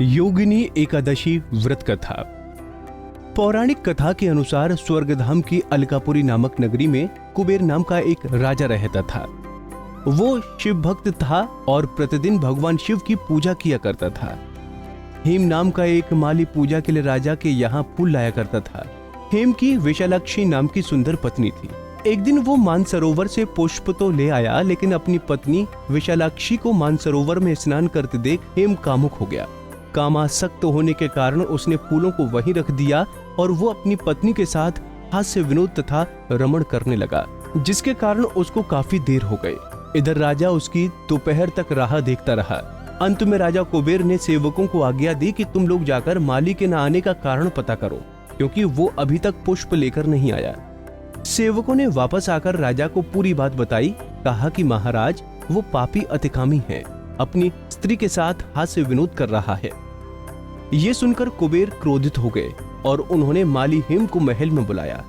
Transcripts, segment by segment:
योगिनी एकादशी व्रत कथा। पौराणिक कथा के अनुसार स्वर्गधाम की अलकापुरी नामक नगरी में कुबेर नाम का एक राजा रहता था। वो शिव भक्त था और प्रतिदिन भगवान शिव की पूजा किया करता था। हेम नाम का एक माली पूजा के लिए राजा के यहाँ फूल लाया करता था। हेम की विशालाक्षी नाम की सुंदर पत्नी थी। एक दिन वो मानसरोवर से पुष्प तो ले आया, लेकिन अपनी पत्नी विशालाक्षी को मानसरोवर में स्नान करते देख हेम कामुक हो गया। कामासक्त होने के कारण उसने फूलों को वहीं रख दिया और वो अपनी पत्नी के साथ हास्य विनोद तथा रमण करने लगा, जिसके कारण उसको काफी देर हो गई। इधर राजा उसकी दोपहर तक राह देखता रहा। अंत में राजा कुबेर ने सेवकों को आज्ञा दी कि तुम लोग जाकर माली के न आने का कारण पता करो, क्योंकि वो अभी तक पुष्प लेकर नहीं आया। सेवकों ने वापस आकर राजा को पूरी बात बताई। कहा कि महाराज, वो पापी अतिकामी है, अपनी स्त्री के साथ हास्य विनोद कर रहा है। ये सुनकर कुबेर क्रोधित हो गए और उन्होंने माली हेम को महल में बुलाया।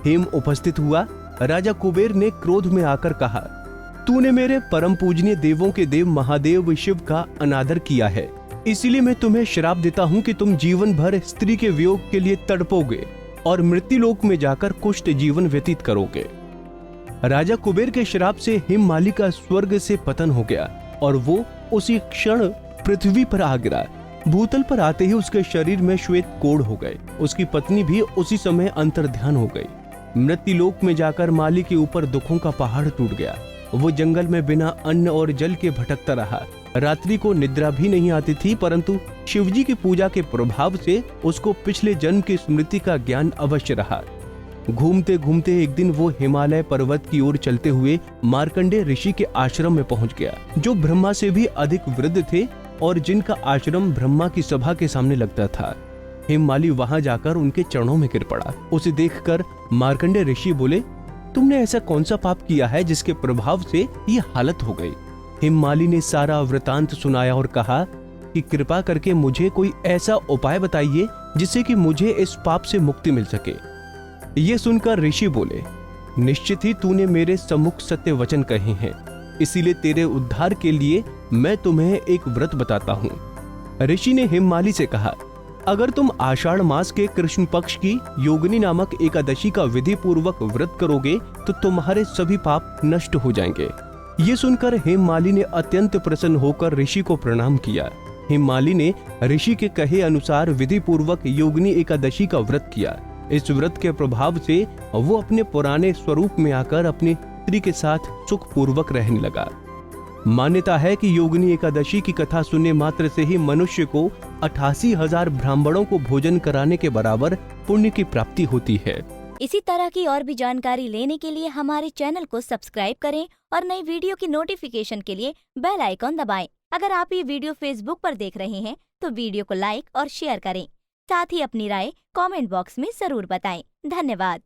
हेम उपस्थित हुआ। राजा कुबेर ने क्रोध में आकर कहा, तूने मेरे परम पूजनीय देवों के देव महादेव शिव का अनादर किया है, इसीलिए मैं तुम्हें श्राप देता हूँ कि तुम जीवन भर स्त्री के वियोग के लिए तड़पोगे और मृत्युलोक में जाकर कुष्ठ जीवन व्यतीत करोगे। राजा कुबेर के श्राप से हेम माली का स्वर्ग से पतन हो गया और वो उसी क्षण पृथ्वी पर आ गिरा। भूतल पर आते ही उसके शरीर में श्वेत कोढ़ हो गए। उसकी पत्नी भी उसी समय अंतर्ध्यान हो गई। मृत्युलोक में जाकर माली के ऊपर दुखों का पहाड़ टूट गया। वो जंगल में बिना अन्न और जल के भटकता रहा। रात्रि को निद्रा भी नहीं आती थी, परंतु शिवजी की पूजा के प्रभाव से उसको पिछले जन्म की स्मृति का ज्ञान अवश्य रहा। घूमते घूमते एक दिन वो हिमालय पर्वत की ओर चलते हुए मार्कंडेय ऋषि के आश्रम में पहुंच गया, जो ब्रह्मा से भी अधिक वृद्ध थे और जिनका आश्रम ब्रह्मा की सभा के सामने लगता था। हेममाली वहां जाकर उनके चरणों में गिर पड़ा। उसे देखकर मार्कंडेय ऋषि बोले, तुमने ऐसा कौन सा पाप किया है जिसके प्रभाव से ये हालत हो गई? हेममाली ने सारा वृतांत सुनाया और कहा कि कृपा करके मुझे कोई ऐसा उपाय बताइए जिससे कि मुझे इस पाप से मुक्ति मिल सके। ये सुनकर ऋषि बोले, निश्चित ही तूने मेरे सम्मुख सत्य वचन कहे हैं, इसीलिए तेरे उद्धार के लिए मैं तुम्हें एक व्रत बताता हूँ। ऋषि ने हेममाली से कहा, अगर तुम आषाढ़ मास के कृष्ण पक्ष की योगिनी नामक एकादशी का विधि पूर्वक व्रत करोगे तो तुम्हारे सभी पाप नष्ट हो जाएंगे। ये सुनकर हेममाली ने अत्यंत प्रसन्न होकर ऋषि को प्रणाम किया। हेममाली ने ऋषि के कहे अनुसार विधि पूर्वक योगिनी एकादशी का व्रत किया। इस व्रत के प्रभाव से वो अपने पुराने स्वरूप में आकर अपनी स्त्री के साथ सुख पूर्वक रहने लगा। मान्यता है कि योगिनी एकादशी की कथा सुनने मात्र से ही मनुष्य को 88,000 ब्राह्मणों को भोजन कराने के बराबर पुण्य की प्राप्ति होती है। इसी तरह की और भी जानकारी लेने के लिए हमारे चैनल को सब्सक्राइब करें और नई वीडियो की नोटिफिकेशन के लिए बेल आइकॉन दबाएं। अगर आप ये वीडियो फेसबुक पर देख रहे हैं तो वीडियो को लाइक और शेयर करें। साथ ही अपनी राय कमेंट बॉक्स में जरूर बताएं। धन्यवाद।